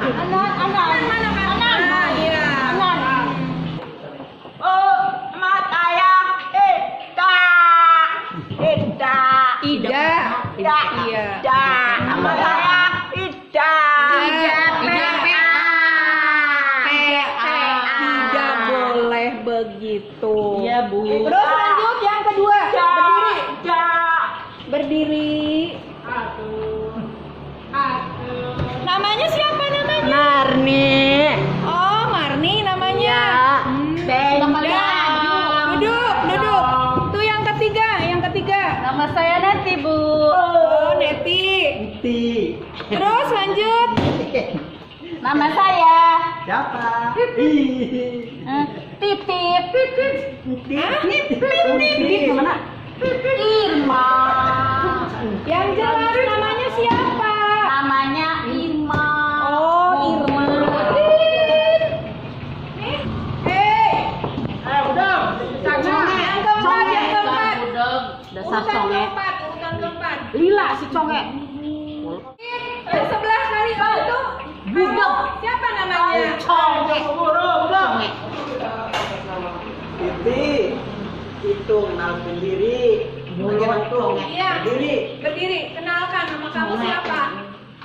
Anan mana kan? Anan. Iya. Anan. Nama saya Ida. Ida. Ida. Ida. Iya. Ida. Nama saya Ida. Tidak boleh begitu. Iya, Bu. Terus lanjut yang kedua. Berdiri. Ida. Berdiri. Namanya siapa namanya? Marni. Oh, Marni namanya. Duduk. Tuh yang ketiga. Nama saya Neti, Bu. Oh, Neti. Terus lanjut. Nama saya Siapa? Titip. Gimana? Irma. Yang jelas namanya siapa? Namanya Irma. Oh, Irma. Dasar congek. Urutan keempat. Lila si congek. Sebelah kali itu. Budok. Siapa namanya? Congek. Congek. Titi. Itu kenal sendiri. Mulut tuh. Iya. Berdiri. Kenalkan nama kamu siapa?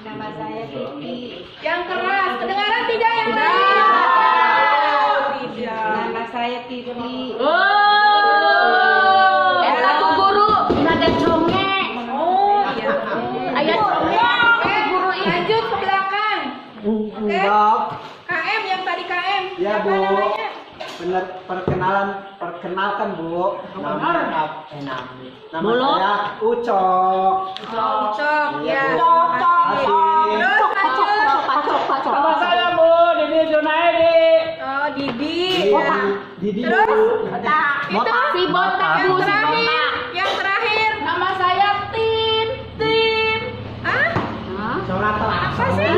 Nama saya Titi. Yang keras. Kedengaran tidak yang tadi? Oh, tidak. Nama saya Titi. Satu guru. Ada congek. Oh, iya. Ayah congek. Guru lanjut ke belakang. Oke. Dok. KM yang tadi KM. Ya, Siapa Bu. namanya? Bener perkenalkan Bu. Nama Bulu. saya Ucok. Cocok ya. Asik. Terus lanjut. Nama saya Bu Didi Junaidi. Oh, Didi. Didi. Terus? Itu Si botak, Yang Bu, si terakhir. botak. Yang terakhir. Nama saya Tin. Hah? Sholat Apa sih?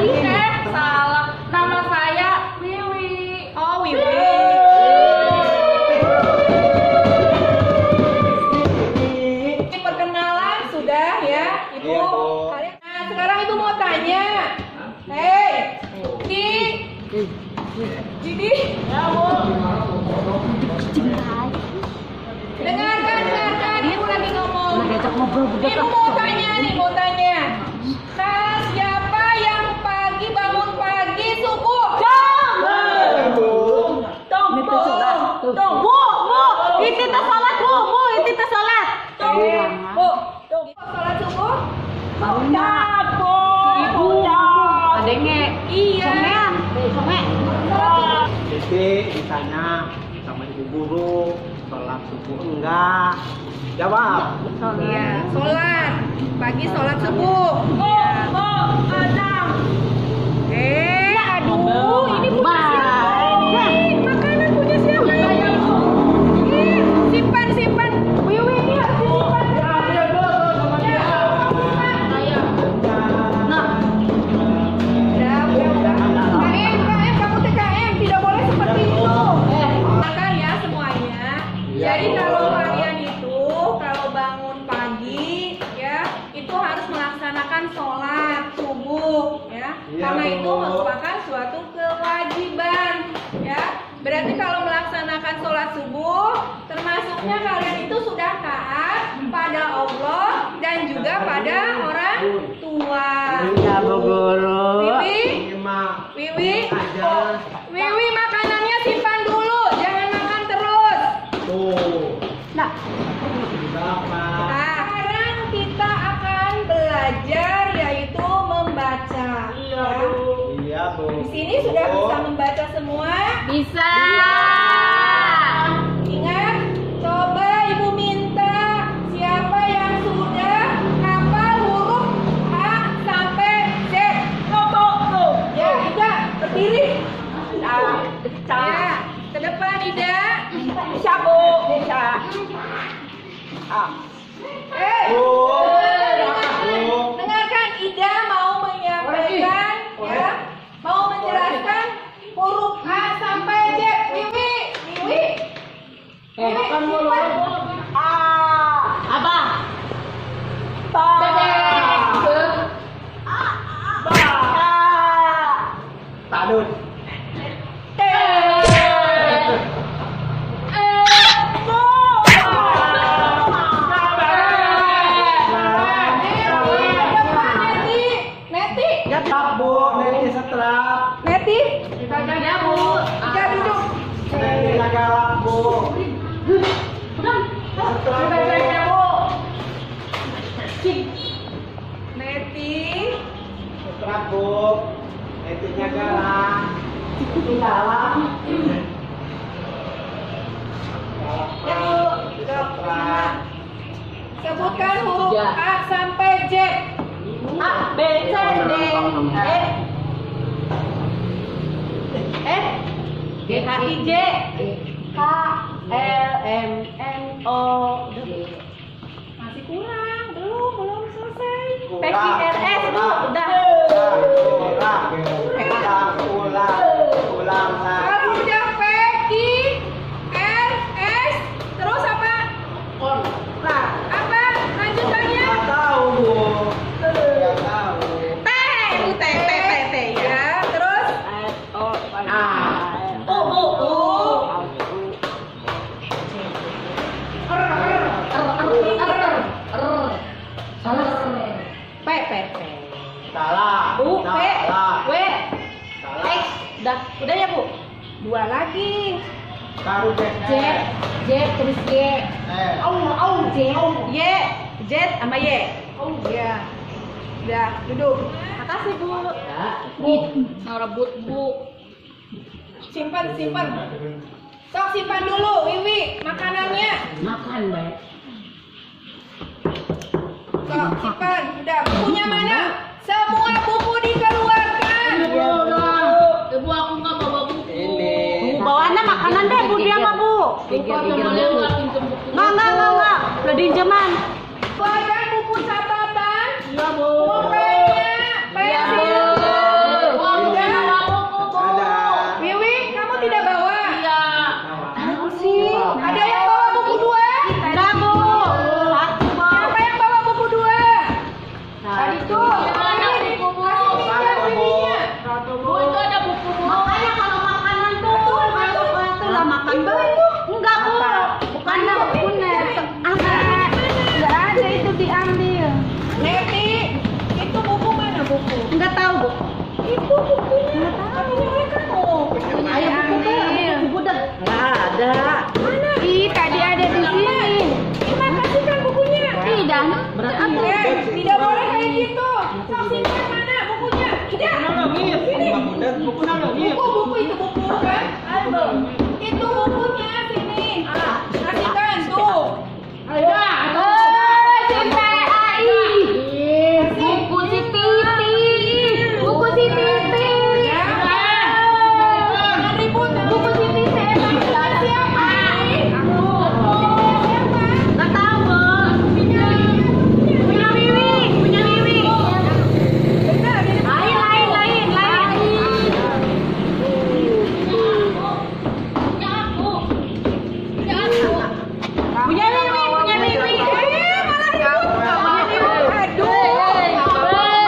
Salah. Nama saya Wiwi. Oh, Wiwi. Perkenalan sudah ya, Ibu. Iya, Bu. Nah, sekarang Ibu mau tanya. Hei, Didi. Ya Bu. Dengarkan, Ibu lagi ngomong. Diajak ngobrol Ibu mau tanya. Nah, siapa yang pagi bangun pagi subuh? Bu. Itu tas salat, Bu. Itu tas salat. Sholat subuh? Ibu. Adenge. Iya. Congek. Didi ditanya sama ibu guru sholat subuh enggak? Jawab. Iya, sholat. Pagi sholat subuh. Aduh, ini punya siapa ini? Makanan punya siapa ini? Simpan. Wiwi ini harus disimpan. KM, kamu TKM, tidak boleh seperti itu. Makan ya semuanya. Jadi kalau kalian itu, kalau bangun pagi, ya, itu harus melaksanakan sholat subuh, ya. Karena itu merupakan suatu kewajiban, ya. Berarti kalau melaksanakan sholat subuh, termasuknya kalian itu sudah taat pada Allah dan juga pada orang tua. Iya, Bu Guru. Wiwi, makanannya simpan dulu, jangan makan terus. Tuh. Nah, sekarang kita akan belajar yaitu membaca. Iya, Bu. Di sini sudah bisa membaca semua. Bisa. Ingat, coba Ibu minta siapa yang sudah hafal huruf A sampai Z. Ya, Ida, berdiri. Ya, ke depan Ida. Dengarkan, Ida mau menyampaikan, ya, mau menjelaskan huruf A sampai Z. Wiwi. Apa? Neti. Prabu. Netinya galang. Galang. Sebutkan huruf A sampai Z. A, B, C, D, E, G, H, I, J, K, L, M, N, O, Masih kurang, belum selesai. P, Q, R, S, Bu, udah. Ulang Kalau lagi. udah P, Q, R, S, terus apa? Nah, apa lanjutannya? Nggak tahu, Bu. Nggak tahu. T, ya. Terus S, O, A. P. Salah. U, P, Salah. W, Salah. X, udah ya Bu? Dua lagi. Baru J, terus Y, J, Y, Z sama Y. Ya. Udah, duduk. Makasih Bu. Bu, mau rebut Bu. Simpan. Sok simpan dulu, Wiwi, makanannya. Makan baik. Sok simpan. Udah, bukunya mana? Semua buku dikeluarkan. Ibu aku nggak bawa buku. ini. Bawaannya makanan deh Bu dia mah Bu. Enggak. Udah dinjeman. Keluarkan buku catatan. Iya Bu. Pulpennya, pensil. Ada. Wiwi, kamu tidak bawa? Iya. Ada yang bawa buku dua? Enggak Bu. Satu Bu. Siapa yang bawa buku dua? Tadi tuh. Ada buku Bu. Bu itu ada buku Bu. Makanya kalau makanan tuh kalau lah makan Bu. Enggak Bu. Bukan bukunya. Enggak ada itu diambil. Neti, itu buku mana buku? Enggak tahu Bu. Itu bukunya. Katanya oleh kamu. Ayo buku udah. Enggak ada. Mana? Ih, tadi ada di sini. Terima kasihkan bukunya. Tidak. Tidak boleh kayak gitu. Sok simpan mana bukunya? Tidak. Buku itu buku kan? Itu bukunya sini. Kasihkan tuh. Buku si Titi. Buku si Titi. Jangan ribut. Buku si Titi. Siapa? Siapa? Enggak tahu, Bu. Punya Wiwi. Benar, ini Lain. Punya Wiwi. malah ribut. Aduh.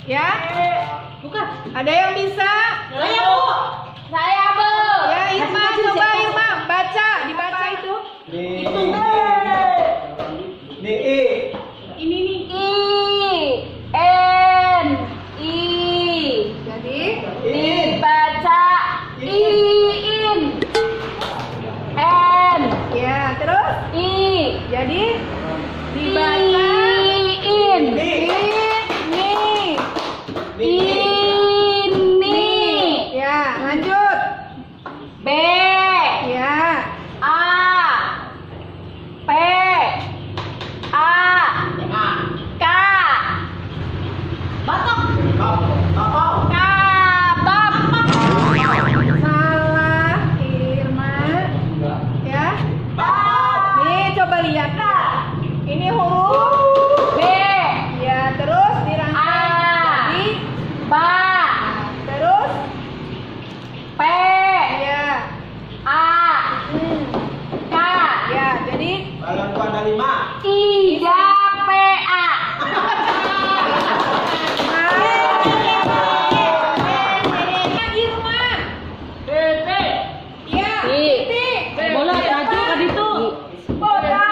Ya, Bukan. ada yang bisa? Saya, Bu. Ya, Irma, coba Irma, dibaca itu. Ini nih. I. Jadi, Dibaca iin. N. ya, terus jadi dibaca iin. Ini. Ya, lanjut. B. Ya. A. P. A. K. Batok. K. Bapak. Salah, Irma. Ya. Nih, coba lihat. Ini huruf B. ya, terus dirangkai. Jadi, Ba. terus P. ya. A. K. Ya, jadi 3PA. Irma. Ya, titik. Bola maju ke situ. Bola.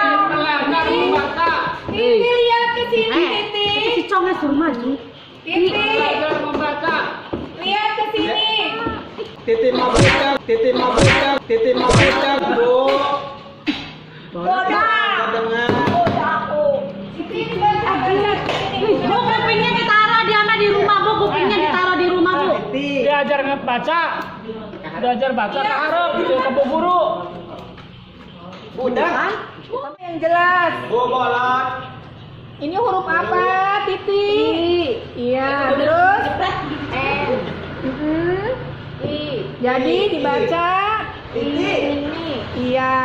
Titik, lihat ke sini, titik. Si Congnya suruh maju. Titik. Lihat ke sini. Titik mau berikan. Titip mabudak, Bu. Nggak dengar. Siti dibaca benar. Bu, kupingnya ditaruh dia mah di rumah, Bu. Kupingnya ditaruh di rumah, Bu. Titip. Diajar baca. Diajar baca ke Arab, ke Bu Guru. Budak. Yang jelas. Bu bolot. Ini huruf apa? Titik. Iya, terus N. jadi dibaca Titik. ini. Iya.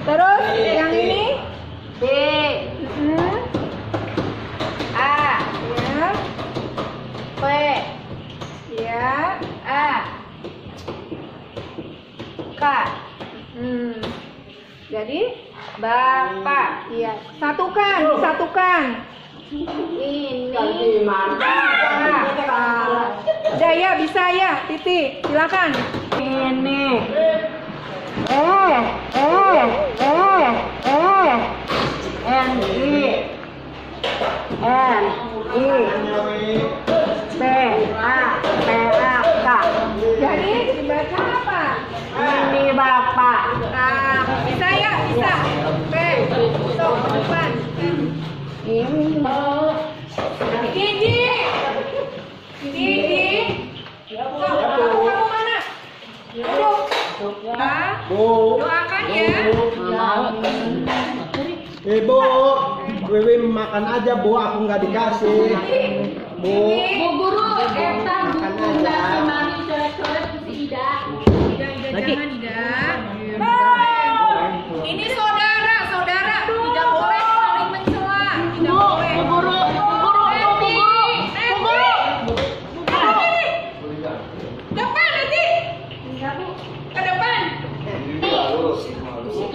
Terus yang ini B. A. Ya. P. Ya. A. K. Jadi Bapak. Iya. Satukan. Ini. Udah ya, bisa ya. Titik. Silakan. Ini. N. P. A. K. Jadi dibaca apa? Ini Bapak. Nah, bisa ya, bisa. Oke, so ke depan. Ini. Didi. So, kamu mana? Duduk. Nah, Bu. doakan ya. Ibu, Wiwi makan aja Bu, aku nggak dikasih. Bu. Bu Guru, eta Makan buku aja. nasi manis coret-coret ku si Ida. Ida, jangan Ida. Ini saudara. Tidak boleh saling mencela. Tidak boleh. Bu Guru, Nanti. Depan nanti. Ke depan.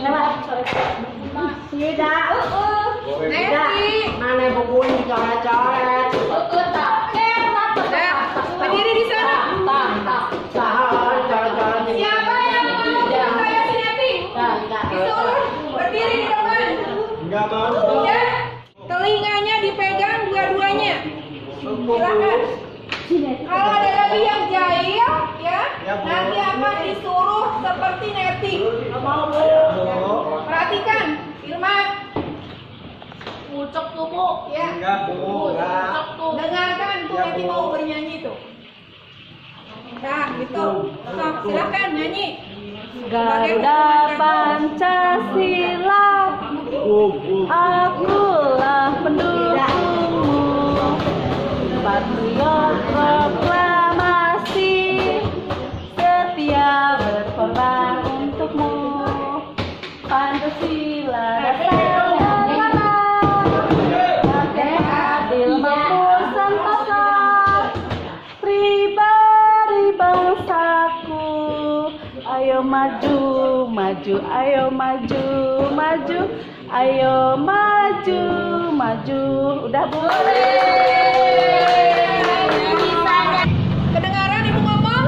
lewat si Ida. Nanti. Mana bukunya coret-coret? Berdiri di sana. Siapa yang mau saya si Neti? Disuruh berdiri di depan. Nggak mau. Ya. Telinganya dipegang dua-duanya. Silakan. Kalau ada lagi yang jahil, ya, nanti akan disuruh seperti Neti. Perhatikan, Irma. Ucok tuh, Bu. Ya. Enggak Bu, enggak. tuh. Dengarkan tuh Ya, Neti Bu. mau bernyanyi tuh. Nah, gitu. Nah, silakan nyanyi. Garuda Pancasila, akulah pendukungmu. Patriot proklamasi, setia berkorban untukmu. Pancasila dasar negara, adil makmur sentosa, pribadi bangsaku. Ayo maju, maju, ayo maju, maju, ayo maju, maju. Udah boleh. Kedengaran Ibu ngomong?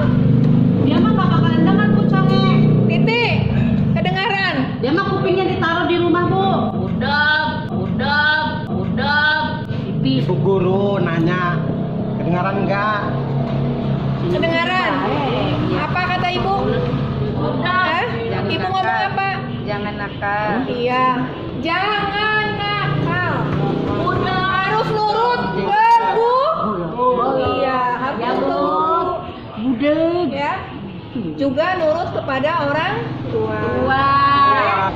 Dia mah gak bakalan dengar Bu Conge. Titik. Kedengaran. Dia mah kupingnya ditaruh di rumah Bu. Udah. Pipis. Ibu Guru nanya, kedengaran enggak? Kedengaran. Apa kata Ibu? Hah? Ibu ngomong apa? Jangan nakal. Iya. Jangan nakal. Harus nurut ke Bu. Iya, harus nurut. Budeg. Ya. Juga nurut kepada orang tua. Wah.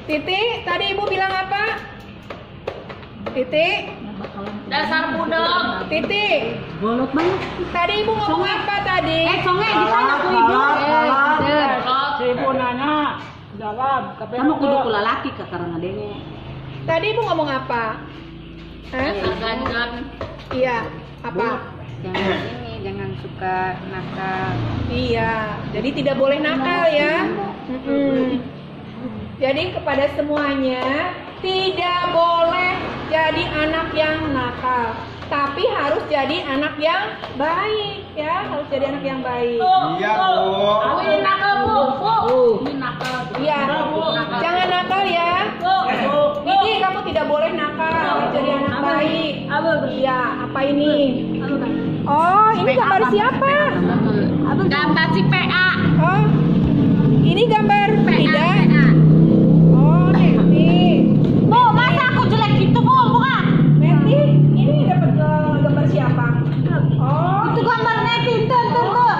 Titik, tadi Ibu bilang apa? Titik. Dasar budeg. Titik. Bolot banget. Tadi Ibu ngomong apa tadi? Conge ditanya ku Ibu. Ibu nanya, jawab. Tapi Kamu kudu ku lalaki ke karena denge. Tadi Ibu ngomong apa? Hah? Ganjan. Iya, apa? Jangan suka nakal. Iya, jadi tidak boleh nakal ya. Jadi kepada semuanya, tidak boleh jadi anak yang nakal, tapi harus jadi anak yang baik ya, harus jadi anak yang baik. Iya Bu. Ini nakal Bu. Ini nakal. Iya, jangan nakal ya. Gigi, kamu tidak boleh nakal, harus jadi anak baik. Iya, apa ini? Oh, ini gambar siapa? Gambar si PA. Oh, ini gambar Ida. PA. Oh, Neti. Bu, masa aku jelek gitu, Bu? Bukan. Neti, ini dapat gambar siapa? Oh, Itu gambar Neti, tuh.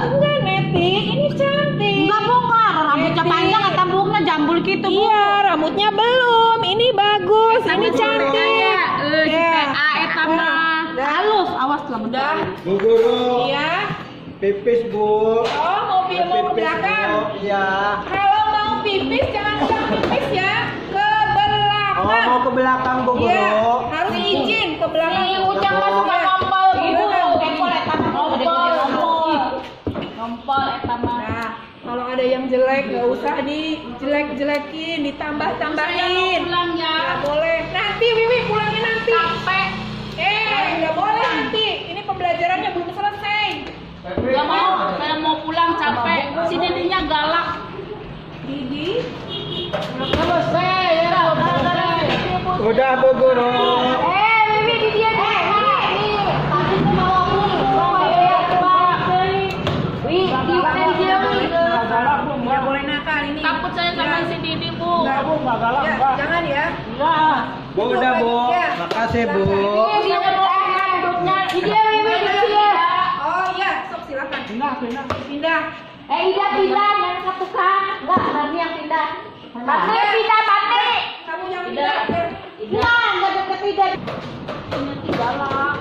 enggak Neti, ini cantik. Enggak, Bu, enggak. Rambutnya Neti. panjang atau bungnya jambul gitu, Bu. Iya, rambutnya belum. Ini bagus, ini cantik. Si PA eta mah. Halus, awas lah Udah. Bu Guru. Iya. Pipis Bu. Oh, mobil mau ke Pipis, belakang. Bu. Iya. Kalau mau pipis jangan bilang pipis ya, ke belakang. Oh, mau ke belakang Bu Guru. Iya, harus izin ke belakang. Ih, Ujang mah suka ngompol, Bu Guru. Ngompol eta mah ngompol eta mah. Nah, kalau ada yang jelek nggak usah dijelek-jelekin, ditambah-tambahin. Pulang ya. Nggak boleh. Nanti Wiwi pulangnya nanti. Capek. Nggak boleh nanti. Ini pembelajarannya belum selesai. Gak mau, saya mau pulang capek. Si Didinya galak. Didi. Selesai ya, Udah Bu Guru. Wiwi di dia nih. Tadi tuh mau aku Galak Bu, Nggak boleh nakal ini. takut saya sama si Didi, Bu. enggak Bu, enggak galak Ya, enggak. jangan ya. Enggak. Bu udah Bu. Makasih Bu. Dia mau duduknya. Di dia Wiwi di dia. Oh iya, sok silakan. Pindah. Pindah. Ida pindah, jangan ke tukang. Enggak, Bani yang pindah. Bani pindah, Bani. Kamu yang pindah. Enggak deket Ida. Ini galak.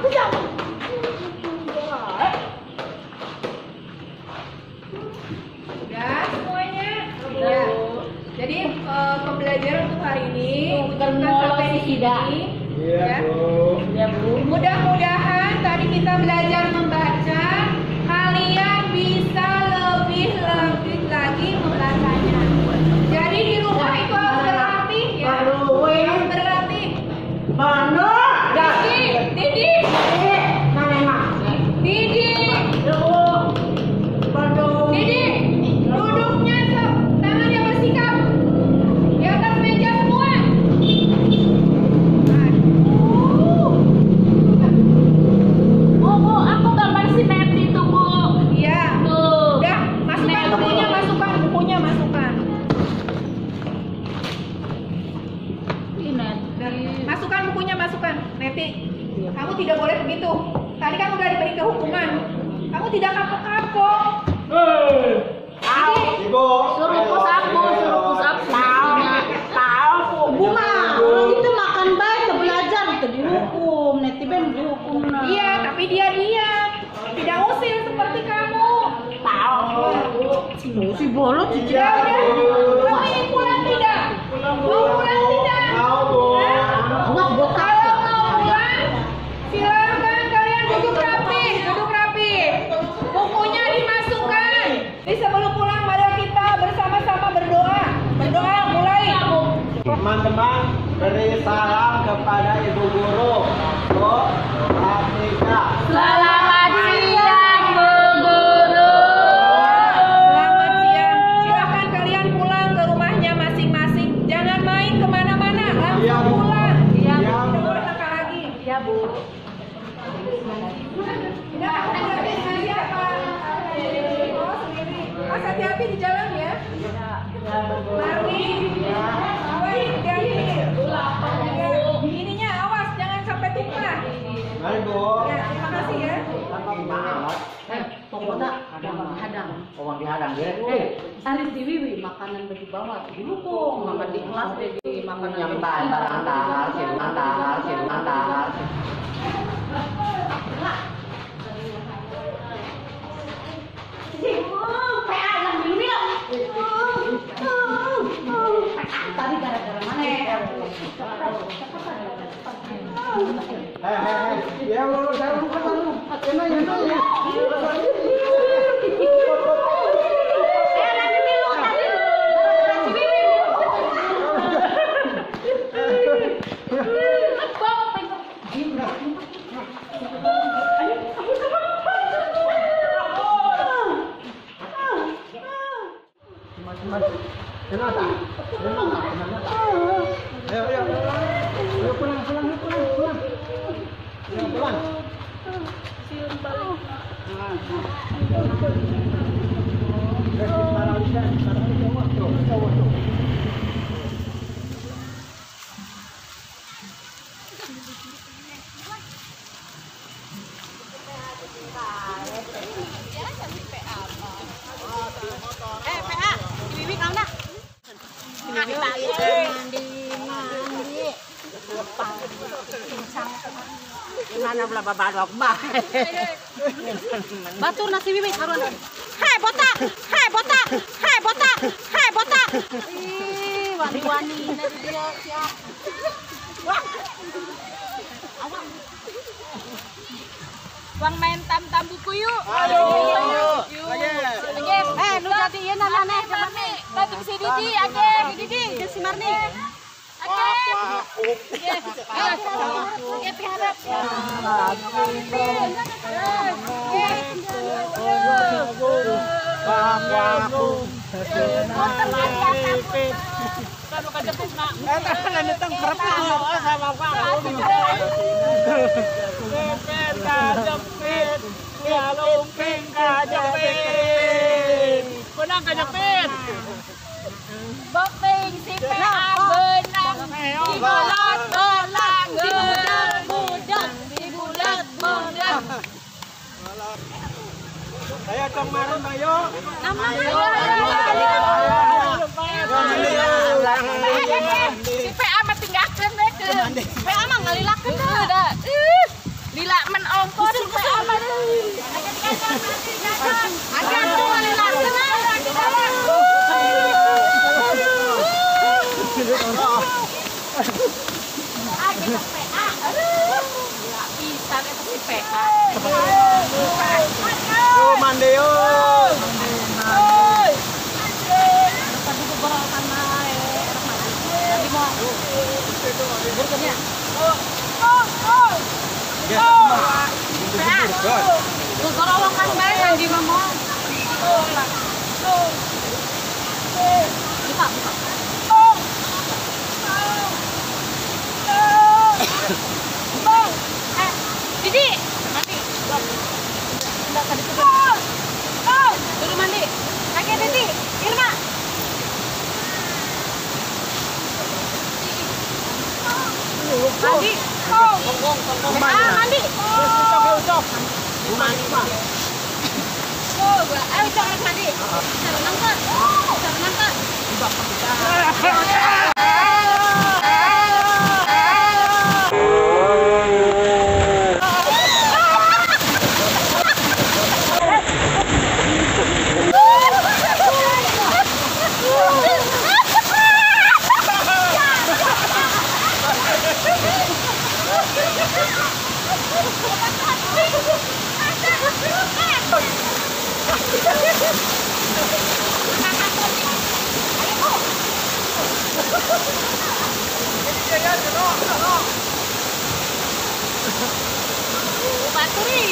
Udah semuanya. Ya. Jadi pembelajaran untuk hari ini ucapkan sampai di sini. Iya Bu. Ya, Bu. Mudah-mudahan tadi kita belajar membaca, kalian bisa lebih lagi membacanya. Jadi di rumah itu harus berlatih ya. Harus berlatih. Mana? Didi. Didi. Didi, duduknya tangannya bersikap di atas meja semua. Bu, aku gambar si Neti tuh, Bu. Iya. Tuh. Udah, masukkan bukunya, masukkan. Ini Masukkan bukunya, masukkan. Neti, kamu tidak boleh begitu. Tadi kan udah diberi kehukuman. Kamu tidak kapok-kapok. Ibu. suruh push up, Bu. Tahu, Bu. Bu mah orang itu makan baik, belajar itu dihukum. Neti ben dihukum. Iya, tapi dia diam. Tidak usil seperti kamu. Tahu. Si bolot si Ya udah, kamu ingin pulang tidak? Mau pulang tidak? Mau Bu. Awas botak. Kalau mau pulang, silakan kalian duduk rapi. Bukunya dimasukkan. Jadi sebelum pulang, mari kita bersama-sama berdoa. Berdoa mulai. Teman-teman, beri salam kepada Ibu Guru. Bu, Atika. Selamat siang, Bu Guru. Selamat siang. Silakan kalian pulang ke rumahnya masing-masing. Jangan main kemana-mana, langsung Iya, Bu. pulang. Iya, Tidak Bu. boleh nakal lagi. Iya, Bu. Udah, kamu berarti sendiri apa? Oh, sendiri. Mas hati-hati di jalan ya. Marni. Awas, hati-hati. Ininya awas, jangan sampai tumpah. Mari Bu. Ya, terima kasih ya. Pokoknya hadang. Orang dihadang dia. Alis di Wiwi makanan bagi bawah dihukum, makan di kelas jadi makanan Yang antar. PA yang dulu tadi gara-gara mana ya? Ya lu jangan lupa lu. Kenapa? Ayo pulang. Ayo pulang. PA, Bibi kau nak? Mandi. Gimana belah babak mbak? Batur nasi Bibi karuan. Hai botak. Ih, wani-wani dari dia siap. Bang main tam-tam buku yuk. Ayo. Lu jadi ieu nanane Marni. Tadi si Didi, Age, Didi, si Marni. Age. Age piharap. Bopeng si PA benang di bulat belang di bulat belang. Saya cong marin bayo. Si PA mah tinggalkeun we ke. PA mah ngalilakeun dah. Lila men ongkos si PA mah. Ada tuh ngalilakeun. Age ke PA. Enggak bisa eta si PA. Yo mandi yo. Gorowokan bae yang di mama. Buka. Didi, mandi. Enggak tadi tuh. Dulu mandi. Kakek Didi, Irma. Mandi. Mandi. Ayo jangan mandi. Cara nangkat. Baturi.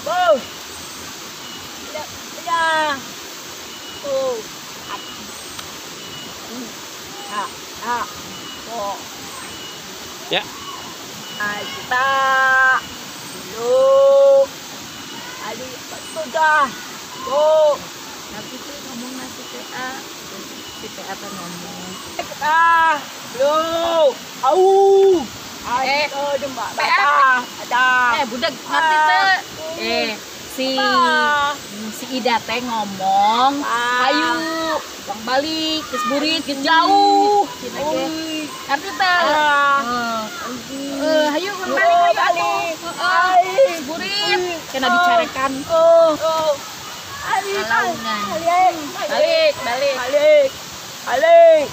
Bos. Dah. Oh. Oh. Ya. Kita dulu. Adik betul dah. Oh. Nanti tuh ngomong nasi PA. Si PA tuh ngomong. Kita dulu. Au. Jembak. PA. Ada. Budak ngerti tuh. Si Ida teh ngomong, ayo bang balik, terus burit, terus jauh. Ngerti tuh? Ayo bang balik, terus burit, kena bicarakan. Balik. Balik. Balik.